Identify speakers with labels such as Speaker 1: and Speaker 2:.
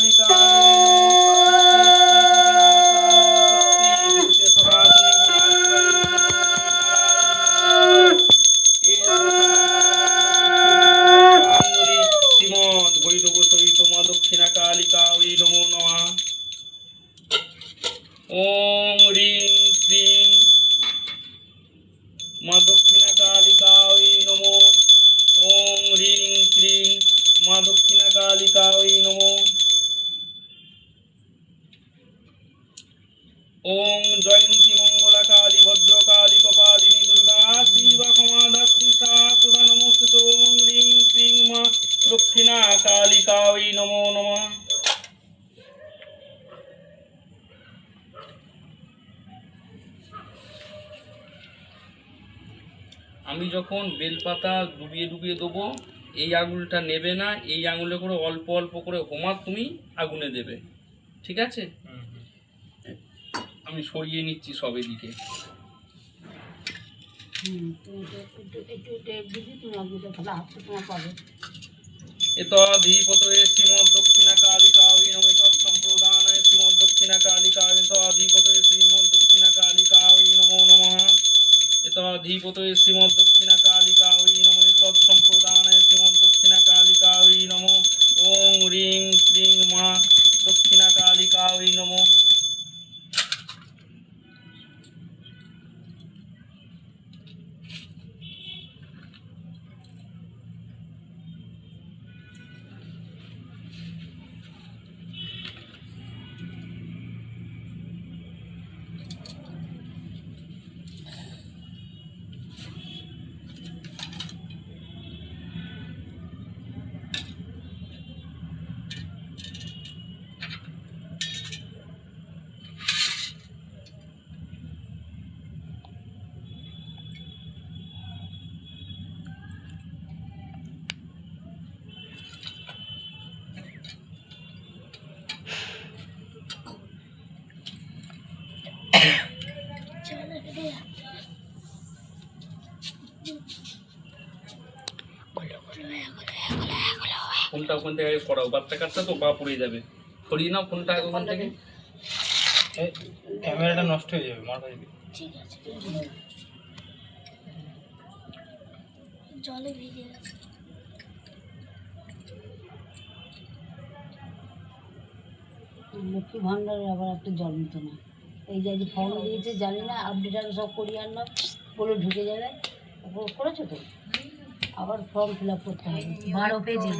Speaker 1: ओम ह्रीं क्लीं माँ दक्षिणा कालिकायै नमो। ओम ह्रीं क्लीं माँ दक्षिणा कालिकायै नमो। ओम जयंती मंगला काली भद्रकाली कपालिनी दुर्गा शिव क्षमा धात्री सदा नमोस्तुते। ओम ह्रीं क्लीं माँ दक्षिणा कालिकायै नमो नमः। আমি যখন বেলপাতা ডুবিয়ে ডুবিয়ে দেবো, এই আঙুলটা নেবে না, এই আঙুলে করে অল্প অল্প করে হোমার তুমি আগুনে দেবে, ঠিক আছে? আমি সরিয়ে নিচ্ছি সব এদিকে। এতধিপতয়ে শ্রীমদ দক্ষিণা কালিকাयै নমঃ। তৎসম্প্রদানায় শ্রীমদ দক্ষিণা কালিকাयै এতধিপতয়ে শ্রীমদ দক্ষিণা কালিকাयै নমো নমঃ। এতধিপতয়ে শ্রীমদ দক্ষিণা কালিকাयै নমঃ। তৎসম্প্রদানায় শ্রীমদ দক্ষিণা কালিকাयै নমঃ। ওম ह्रीं क्लीं মা দক্ষিণা কালিকাयै নমঃ। ফোনটা ওখান থেকে পড়াও, বাচ্চা কাচ্চা তো বা পড়ে যাবে। সরিয়ে নাও ফোনটা ওখান থেকে, ক্যামেরাটা নষ্ট হয়ে যাবে, মার খাইবে। ঠিক আছে, জলে ভিজে গেছে। লক্ষ্মী ভান্ডারে আবার একটা জল নিত না। এই যে ফর্ম দিয়েছে জানি না, আপডেট আরও সব করিয়ে আনলাম বলে ঢুকে যাবে। করেছো তো? আবার ফর্ম ফিল আপ করতে হবে 12 পেজে।